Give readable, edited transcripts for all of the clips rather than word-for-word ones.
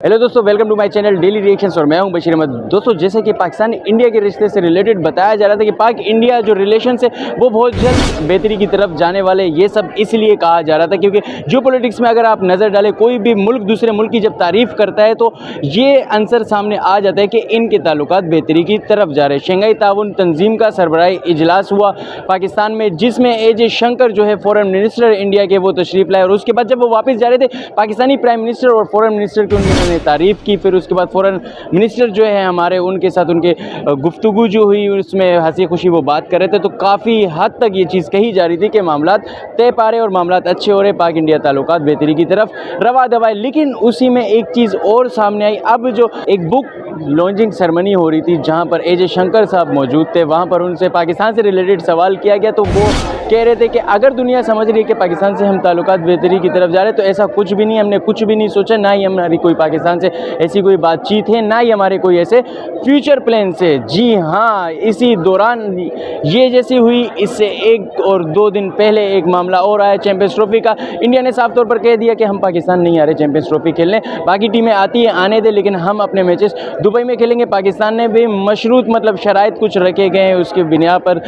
Hello दोस्तों, welcome to my channel daily reactions और मैं हूं बशीर अहमद। दोस्तों, जैसे कि पाकिस्तान इंडिया के रिश्ते से रिलेटेड बताया जा रहा था कि पाक इंडिया जो रिलेशन है वो बहुत जल्द बेहतरी की तरफ जाने वाले। ये सब इसलिए कहा जा रहा था क्योंकि जो पॉलिटिक्स में अगर आप नज़र डालें, कोई भी मुल्क दूसरे मुल्क की जब तारीफ़ करता है तो ये आंसर सामने आ जाता है कि इनके ताल्लुकात बेहतरी की तरफ जा रहे हैं। शंघाई ताउन तंजीम का सरबराही इजलास हुआ पाकिस्तान में, जिसमें ए शंकर जो है फॉरेन मिनिस्टर इंडिया के, वो तशरीफ़ लाए। और उसके बाद जब वो वापस जा रहे थे, पाकिस्तानी प्राइम मिनिस्टर और फॉरेन मिनिस्टर की उन्होंने तारीफ़ की। फिर उसके बाद फॉरेन मिनिस्टर जो है हमारे, उनके साथ उनके गुफ्तगू जो हुई उसमें हंसी खुशी वो बात कर रहे थे। तो काफ़ी हद तक ये चीज़ कही जा रही थी कि मामलात तय पा रहे और मामलात अच्छे हो रहे, पाक इंडिया ताल्लुकात बेहतरी की तरफ रवा दवाए। लेकिन उसी में एक चीज़ और सामने आई। अब जो एक बुक लॉन्चिंग सेरेमनी हो रही थी जहाँ पर ए शंकर साहब मौजूद थे, वहाँ पर उनसे पाकिस्तान से रिलेटेड सवाल किया गया। तो वो कह रहे थे कि अगर दुनिया समझ रही है कि पाकिस्तान से हम ताल्लुकात बेहतरी की तरफ जा रहे हैं, तो ऐसा कुछ भी नहीं, हमने कुछ भी नहीं सोचा, ना ही हमारी कोई पाकिस्तान से ऐसी कोई बातचीत है, ना ही हमारे कोई ऐसे फ्यूचर प्लान से। जी हाँ, इसी दौरान ये जैसी हुई, इससे 1 और 2 दिन पहले एक मामला और आया चैंपियंस ट्रॉफी का। इंडिया ने साफ तौर पर कह दिया कि हम पाकिस्तान नहीं आ रहे चैंपियंस ट्रॉफी खेलने, बाकी टीमें आती है आने दे, लेकिन हम अपने मैचेस दुबई में खेलेंगे। पाकिस्तान ने भी मशरूत मतलब शराइत कुछ रखे गए हैं, उसके बिना पर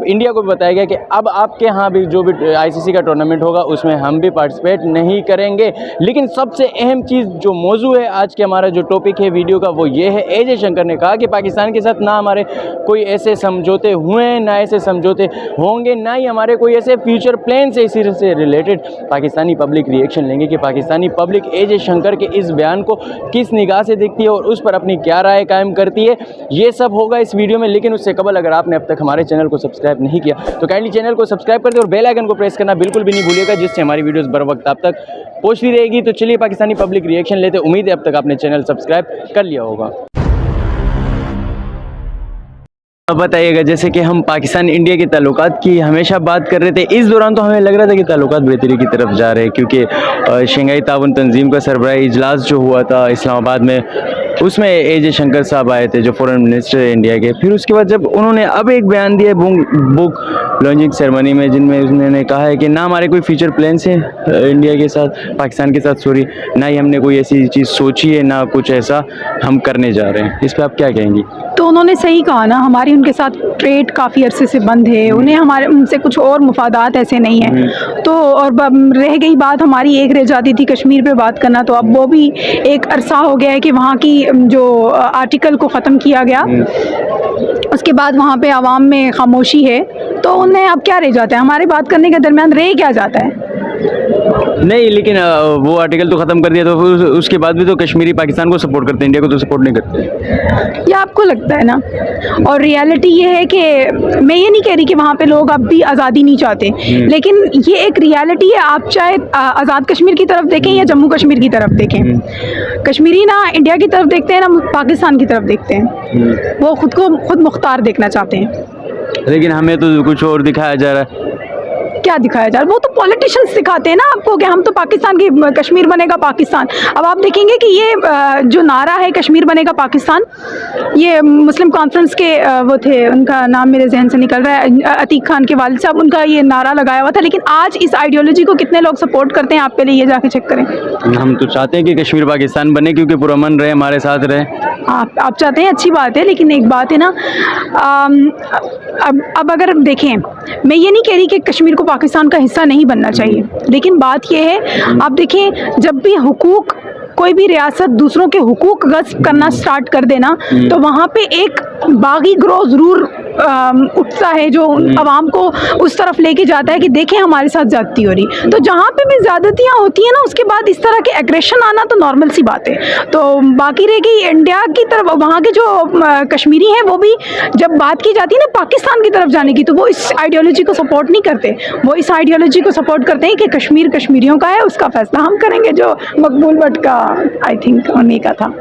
इंडिया को बताया गया कि अब आपके यहाँ भी जो भी आईसीसी का टूर्नामेंट होगा उसमें हम भी पार्टिसिपेट नहीं करेंगे। लेकिन सबसे अहम चीज़ जो मौजू है आज के, हमारा जो टॉपिक है वीडियो का, वो ये है ए शंकर ने कहा कि पाकिस्तान के साथ ना हमारे कोई ऐसे समझौते हुए हैं, ना ऐसे समझौते होंगे, ना ही हमारे कोई ऐसे फ्यूचर प्लान से इसी से रिलेटेड पाकिस्तानी पब्लिक रिएक्शन लेंगे कि पाकिस्तानी पब्लिक ए शंकर के इस बयान को किस निगाह से देखती है और उस पर अपनी क्या राय कायम करती है। ये सब होगा इस वीडियो में। लेकिन उससे कबल अगर आपने अब तक हमारे चैनल को सब्सक्राइब नहीं किया तो काइंडली चैनल को सब्सक्राइब कर दे और बेल आइकन को प्रेस करना बिल्कुल भी नहीं भूलिएगा, जिससे हमारी वीडियोस बर वक्त आप तक पहुंचती रहेगी। तो चलिए पाकिस्तानी पब्लिक रिएक्शन लेते। उम्मीद है अब तक आपने चैनल सब्सक्राइब कर लिया होगा। अब बताइएगा, जैसे कि हम पाकिस्तान इंडिया के ताल्लुकात की हमेशा बात कर रहे थे, इस दौरान तो हमें लग रहा था कि ताल्लुकात बेहतरी की तरफ जा रहे हैं, क्योंकि शंघाई ताउन तंजीम का सरबराही इजलास जो हुआ था इस्लामाबाद में, उसमें ए शंकर साहब आए थे जो फॉरेन मिनिस्टर है इंडिया के। फिर उसके बाद जब उन्होंने अब एक बयान दिया बुक लॉन्चिंग सेरेमनी में, जिनमें उन्होंने कहा है कि ना हमारे कोई फ्यूचर प्लान्स हैं इंडिया के साथ, पाकिस्तान के साथ सॉरी, ना ही हमने कोई ऐसी चीज़ सोची है, ना कुछ ऐसा हम करने जा रहे हैं। इस पर आप क्या कहेंगी? तो उन्होंने सही कहा ना, हमारी उनके साथ ट्रेड काफ़ी अरसे से बंद है, उन्हें हमारे उनसे कुछ और मुफादात ऐसे नहीं हैं। तो और रह गई बात हमारी एक रह जाती थी कश्मीर पे बात करना, तो अब वो भी एक अरसा हो गया है कि वहाँ की जो आर्टिकल को ख़त्म किया गया, उसके बाद वहाँ पे आवाम में खामोशी है। तो उन्हें अब क्या रह जाता है, हमारे बात करने के दरमियान रह क्या जाता है? नहीं, लेकिन वो आर्टिकल तो ख़त्म कर दिया, तो फिर उसके बाद भी तो कश्मीरी पाकिस्तान को सपोर्ट करते हैं, इंडिया को तो सपोर्ट नहीं करते। या आपको लगता है ना? और रियलिटी ये है कि मैं ये नहीं कह रही कि वहाँ पे लोग अब भी आज़ादी नहीं चाहते, लेकिन ये एक रियलिटी है। आप चाहे आज़ाद कश्मीर की तरफ देखें या जम्मू कश्मीर की तरफ देखें, कश्मीरी ना इंडिया की तरफ देखते हैं ना पाकिस्तान की तरफ देखते हैं। वो खुद को खुद मुख्तार देखना चाहते हैं, लेकिन हमें तो कुछ और दिखाया जा रहा है। क्या दिखाया जा रहा है? वो तो पॉलिटिशियंस दिखाते हैं ना आपको कि हम तो पाकिस्तान की, कश्मीर बनेगा पाकिस्तान। अब आप देखेंगे कि ये जो नारा है कश्मीर बनेगा पाकिस्तान, ये मुस्लिम कॉन्फ्रेंस के वो थे, उनका नाम मेरे जहन से निकल रहा है, अतीक खान के वालिद साहब, उनका ये नारा लगाया हुआ था। लेकिन आज इस आइडियोलॉजी को कितने लोग सपोर्ट करते हैं, आप पहले ये जाके चेक करें। हम तो चाहते हैं कि कश्मीर पाकिस्तान बने, क्योंकि पुरअमन रहे, हमारे साथ रहे। आप चाहते हैं, अच्छी बात है, लेकिन एक बात है ना, अब अगर देखें, मैं ये नहीं कह रही कि कश्मीर को पाकिस्तान का हिस्सा नहीं बनना चाहिए, लेकिन बात यह है, आप देखें, जब भी हुकूक, कोई भी रियासत दूसरों के हुकूक गस्प करना स्टार्ट कर देना, तो वहाँ पे एक बागी ग्रोह ज़रूर उठता है जो आवाम को उस तरफ लेके जाता है कि देखें हमारे साथ ज़्यादती हो रही। तो जहाँ पे भी ज़्यादतियाँ होती हैं ना, उसके बाद इस तरह के एग्रेशन आना तो नॉर्मल सी बात है। तो बाकी रह गई इंडिया की तरफ, वहाँ के जो कश्मीरी हैं, वो भी जब बात की जाती है ना पाकिस्तान की तरफ जाने की, तो वो इस आइडियोलॉजी को सपोर्ट नहीं करते। वो इस आइडियोलॉजी को सपोर्ट करते हैं कि कश्मीर कश्मीरियों का है, उसका फैसला हम करेंगे, जो मकबूल भट्ट का आई थिंक उन्हीं का था।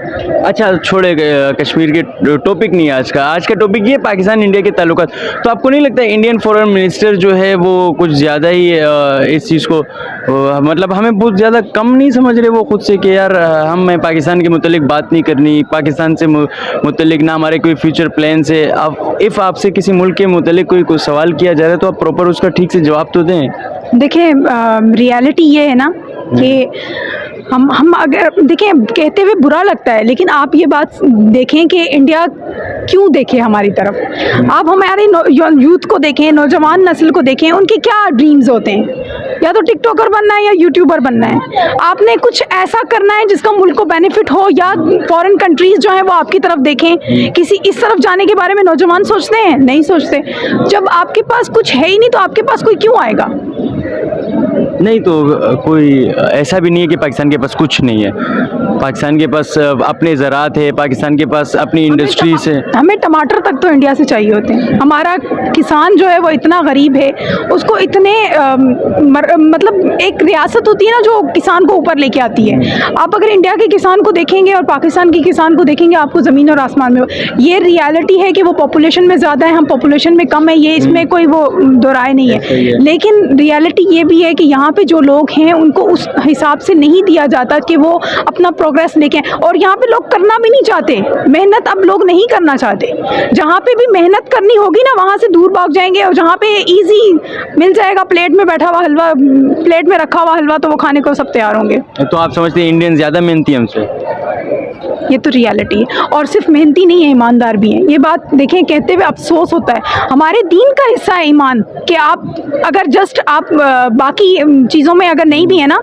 अच्छा, छोड़े कश्मीर के टॉपिक नहीं है आज का टॉपिक ये पाकिस्तान इंडिया के ताल्लुकात। तो आपको नहीं लगता इंडियन फॉरेन मिनिस्टर जो है वो कुछ ज़्यादा ही इस चीज़ को मतलब हमें बहुत ज़्यादा कम नहीं समझ रहे वो खुद से कि यार हमें पाकिस्तान के मुतालिक बात नहीं करनी, पाकिस्तान से मुतालिक ना हमारे कोई फ्यूचर प्लान से। अब इफ़ आपसे किसी मुल्क के मुतालिक कोई सवाल किया जा रहा है तो आप प्रॉपर उसका ठीक से जवाब तो दें। देखिए, रियलिटी ये है ना कि हम अगर देखें, कहते हुए बुरा लगता है, लेकिन आप ये बात देखें कि इंडिया क्यों देखे हमारी तरफ। आप हमारे यूथ को देखें, नौजवान नस्ल को देखें, उनके क्या ड्रीम्स होते हैं, या तो टिकटॉकर बनना है या यूट्यूबर बनना है। आपने कुछ ऐसा करना है जिसका मुल्क को बेनिफिट हो, या फॉरेन कंट्रीज़ जो हैं वो आपकी तरफ देखें। किसी इस तरफ जाने के बारे में नौजवान सोचते हैं? नहीं सोचते। जब आपके पास कुछ है ही नहीं तो आपके पास कोई क्यों आएगा? नहीं तो कोई ऐसा भी नहीं है कि पाकिस्तान के पास कुछ नहीं है। पाकिस्तान के पास अपने ज़रात है, पाकिस्तान के पास अपनी इंडस्ट्रीज है। हमें टमाटर तक तो इंडिया से चाहिए होते हैं। हमारा किसान जो है वो इतना गरीब है, उसको इतने मतलब एक रियासत होती है ना जो किसान को ऊपर लेके आती है। आप अगर इंडिया के किसान को देखेंगे और पाकिस्तान के किसान को देखेंगे, आपको ज़मीन और आसमान में ये रियलिटी है कि वो पॉपुलेशन में ज़्यादा है, हम पॉपुलेशन में कम है, ये इसमें कोई वो दो राय नहीं है। लेकिन रियलिटी ये भी है कि यहाँ पे जो लोग हैं उनको उस हिसाब से नहीं दिया जाता कि वो अपना प्रोग्रेस लेके आएं। और यहाँ पे लोग करना भी नहीं चाहते, मेहनत अब लोग नहीं करना चाहते। जहाँ पे भी मेहनत करनी होगी ना, वहाँ से दूर भाग जाएंगे, और जहाँ पे इजी मिल जाएगा प्लेट में बैठा हुआ हलवा, प्लेट में रखा हुआ हलवा, तो वो खाने को सब तैयार होंगे। तो आप समझते हैं इंडियन ज़्यादा मेहनती है हमसे? ये तो रियलिटी है, और सिर्फ मेहनती नहीं है, ईमानदार भी हैं। ये बात देखें, कहते हुए अफसोस होता है। हमारे दीन का हिस्सा है ईमान, कि आप अगर जस्ट आप बाकी चीज़ों में अगर नहीं भी है ना,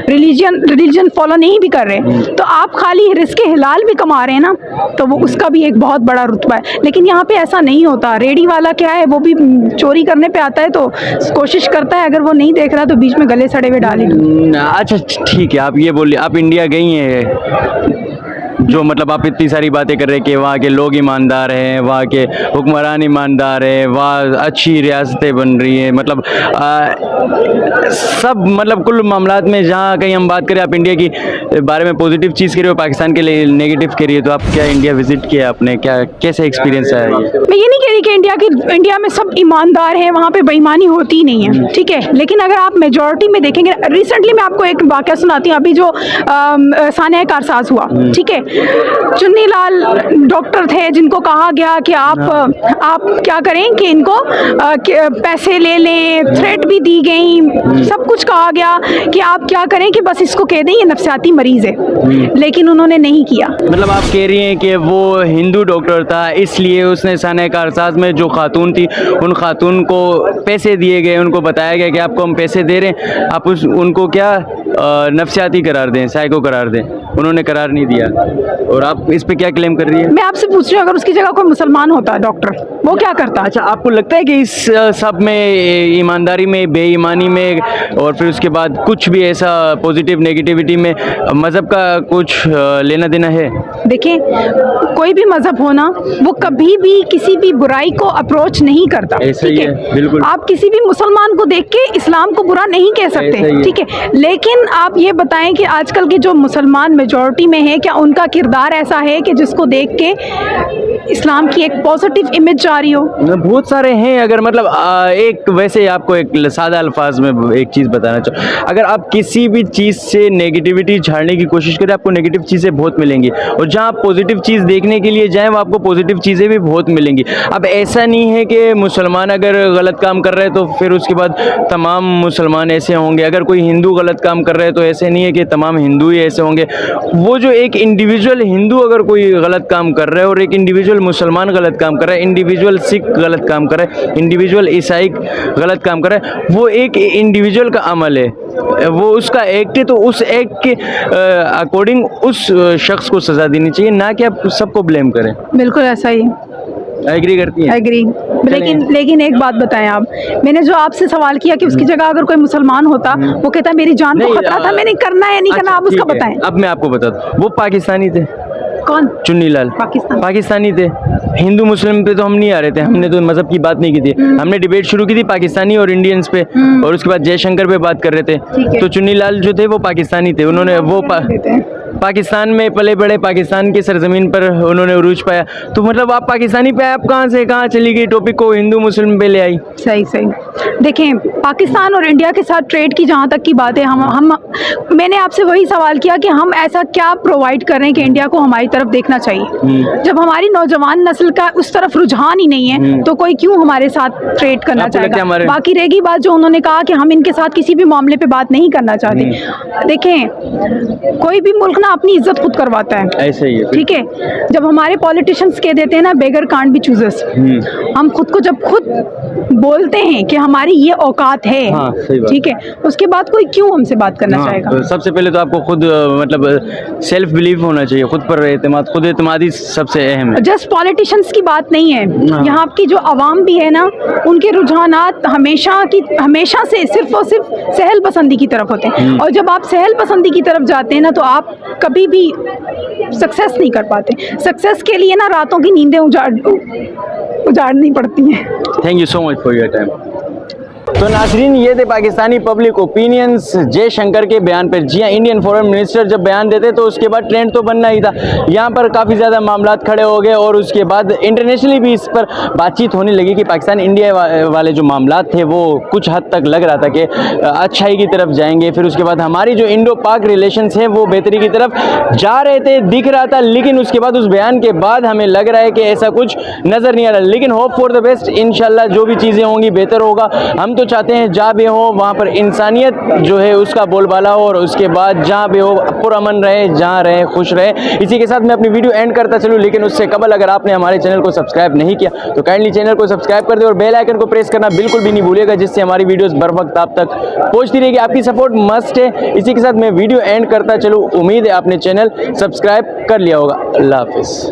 रिलीजन फॉलो नहीं भी कर रहे, तो आप खाली रिस्क हिलाल भी कमा रहे हैं ना, तो वो उसका भी एक बहुत बड़ा रुतबा है। लेकिन यहाँ पे ऐसा नहीं होता। रेडी वाला क्या है, वो भी चोरी करने पे आता है तो कोशिश करता है, अगर वो नहीं देख रहा तो बीच में गले सड़े हुए डाल ही दो। अच्छा ठीक है, आप ये बोलिए, आप इंडिया गई हैं, जो मतलब आप इतनी सारी बातें कर रहे हैं कि वहाँ के लोग ईमानदार हैं, वहाँ के हुक्मरान ईमानदार हैं, वहाँ अच्छी रियासतें बन रही हैं, मतलब सब मतलब कुल मामलात में जहाँ कहीं हम बात करें, आप इंडिया की बारे में पॉजिटिव चीज़ करिए और पाकिस्तान के लिए नेगेटिव करिए, तो आप क्या इंडिया विजिट किया आपने, क्या कैसे एक्सपीरियंस आया ये? मैं ये नहीं कह रही कि इंडिया में सब ईमानदार हैं, वहाँ पे बेईमानी होती ही नहीं है, ठीक है। लेकिन अगर आप मेजॉरिटी में देखेंगे, रिसेंटली मैं आपको एक वाक़या सुनाती हूँ। अभी जो सानिया कारसाज हुआ, ठीक है, चुन्नी लाल डॉक्टर थे जिनको कहा गया कि आप क्या करें कि इनको पैसे ले लें, थ्रेट भी दी गई, सब कुछ कहा गया कि आप क्या करें कि बस इसको कह दें ये नफसियाती मरीज़ है, लेकिन उन्होंने नहीं किया। मतलब आप कह रही हैं कि वो हिंदू डॉक्टर था, इसलिए उसने सानिया कारसाज में जो खातून थी, उन खातून को पैसे दिए गए, उनको बताया गया कि आपको हम पैसे दे रहे हैं, आप उनको क्या नफसियाती करार दें, साइको करार दें, उन्होंने करार नहीं दिया। और आप इस पे क्या क्लेम कर रही है? मैं आपसे पूछ रही हूँ, अगर उसकी जगह कोई मुसलमान होता डॉक्टर, वो क्या करता? अच्छा, आपको लगता है कि इस सब में ईमानदारी में, बेईमानी में, और फिर उसके बाद कुछ भी ऐसा पॉजिटिव नेगेटिविटी में मज़हब का कुछ लेना देना है? देखिए, कोई भी मज़हब हो ना, वो कभी भी किसी भी बुराई को अप्रोच नहीं करता, ठीक है? बिल्कुल। आप किसी भी मुसलमान को देख के इस्लाम को बुरा नहीं कह सकते, ठीक है। लेकिन आप ये बताएं कि आजकल के जो मुसलमान मेजॉरिटी में है, क्या उनका किरदार ऐसा है कि जिसको देख के इस्लाम की एक पॉजिटिव इमेज आ रही हो? बहुत सारे हैं। अगर मतलब एक वैसे आपको एक सादा अल्फाज में एक चीज़ बताना चाहूँ, अगर आप किसी भी चीज़ से नेगेटिविटी झाड़ने की कोशिश करें, आपको नेगेटिव चीज़ें बहुत मिलेंगी, और जहाँ आप पॉजिटिव चीज़ देखने के लिए जाएँ, वहाँ आपको पॉजिटिव चीज़ें भी बहुत मिलेंगी। अब ऐसा नहीं है कि मुसलमान अगर गलत काम कर रहे हैं तो फिर उसके बाद तमाम मुसलमान ऐसे होंगे, अगर कोई हिंदू गलत काम कर रहे हैं तो ऐसे नहीं है कि तमाम हिंदू ही ऐसे होंगे। वो जो एक इंडिविजुअल हिंदू अगर कोई गलत काम कर रहा है और एक इंडिविजुअल मुसलमान गलत काम कर रहा है, इंडिविजुअल सिख गलत काम कर रहा है, इंडिविजुअल ईसाई गलत काम कर रहा है, वो एक इंडिविजुअल का अमल है, वो उसका एक्ट है, तो उस एक्ट के अकॉर्डिंग उस शख्स को सज़ा देनी चाहिए, ना कि आप सबको ब्लेम करें। बिल्कुल ऐसा ही। एग्री करती हैं? एग्री। लेकिन एक बात बताएं आप, मैंने जो आपसे सवाल किया कि उसकी जगह अगर कोई मुसलमान होता, वो कहता मेरी जान को खतरा था, मैंने करना है या नहीं करना, आप उसका बताएं। अब मैं आपको बता दूं, वो पाकिस्तानी थे। कौन? चुन्नी लाल पाकिस्तानी थे। हिंदू मुस्लिम पे तो हम नहीं आ रहे थे, हमने तो मजहब की बात नहीं की थी, हमने डिबेट शुरू की थी पाकिस्तानी और इंडियंस पे, और उसके बाद जयशंकर पे बात कर रहे थे। तो चुन्नी लाल जो थे वो पाकिस्तानी थे, उन्होंने वो पाकिस्तान में पले बड़े, पाकिस्तान की सरजमीन पर उन्होंने उरूज पाया, तो मतलब आप पाकिस्तानी पे आप कहाँ से कहाँ चली गई, टॉपिक को हिंदू मुस्लिम पे ले आई? सही सही। देखें, पाकिस्तान और इंडिया के साथ ट्रेड की जहाँ तक की बात है, हम मैंने आपसे वही सवाल किया कि हम ऐसा क्या प्रोवाइड कर रहे हैं कि इंडिया को हमारी तरफ देखना चाहिए। जब हमारी नौजवान नस्ल का उस तरफ रुझान ही नहीं है तो कोई क्यों हमारे साथ ट्रेड करना चाहेगा। बाकी रहेगी बात जो उन्होंने कहा कि हम इनके साथ किसी भी मामले पे बात नहीं करना चाहते। देखें, कोई भी मुल्क ना अपनी इज्जत खुद करवाता है, ऐसे ही है, ठीक है। जब हमारे पॉलिटिशियंस कह देते हैं ना बेगर कांट बी चूजर्स, हम खुद को जब खुद बोलते हैं कि हमारी ये औकात है, हाँ, ठीक है, उसके बाद कोई क्यों हमसे बात करना चाहेगा। तो सबसे पहले तो आपको खुद मतलब सेल्फ बिलीव होना चाहिए, खुद पर एतमाद, खुद एतमादी सबसे अहम है। जस्ट पॉलिटिशियंस की बात नहीं है, यहाँ की जो आवाम भी है ना, उनके रुझानात हमेशा से सिर्फ और सिर्फ सहल पसंदी की तरफ होते हैं, और जब आप सहल पसंदी की तरफ जाते हैं ना तो आप कभी भी सक्सेस नहीं कर पाते। सक्सेस के लिए ना रातों की नींदें उजाड़नी पड़ती हैं। Thank you so much for your time. तो नाजरीन, ये थे पाकिस्तानी पब्लिक ओपिनियंस जयशंकर के बयान पर। जी हाँ, इंडियन फॉरेन मिनिस्टर जब बयान देते तो उसके बाद ट्रेंड तो बनना ही था, यहाँ पर काफ़ी ज़्यादा मामलात खड़े हो गए और उसके बाद इंटरनेशनली भी इस पर बातचीत होने लगी कि पाकिस्तान इंडिया वाले जो मामलात थे वो कुछ हद तक लग रहा था कि अच्छाई की तरफ जाएंगे। फिर उसके बाद हमारी जो इंडो पाक रिलेशंस हैं वो बेहतरी की तरफ जा रहे थे, दिख रहा था, लेकिन उसके बाद उस बयान के बाद हमें लग रहा है कि ऐसा कुछ नज़र नहीं आ रहा। लेकिन होप फॉर द बेस्ट, इंशाल्लाह जो भी चीज़ें होंगी बेहतर होगा। हम तो चाहते हैं जहाँ भी हो वहाँ पर इंसानियत जो है उसका बोलबाला हो, और उसके बाद जहाँ भी हो पुरअमन रहे, जहाँ रहे खुश रहे। इसी के साथ मैं अपनी वीडियो एंड करता चलूँ, लेकिन उससे कबल अगर आपने हमारे चैनल को सब्सक्राइब नहीं किया तो काइंडली चैनल को सब्सक्राइब कर दे और बेल आइकन को प्रेस करना बिल्कुल भी नहीं भूलिएगा, जिससे हमारी वीडियोस बर वक्त आप तक पहुँचती रहेगी। आपकी सपोर्ट मस्ट है। इसी के साथ मैं वीडियो एंड करता चलूँ। उम्मीद है आपने चैनल सब्सक्राइब कर लिया होगा। अल्लाह हाफिज़।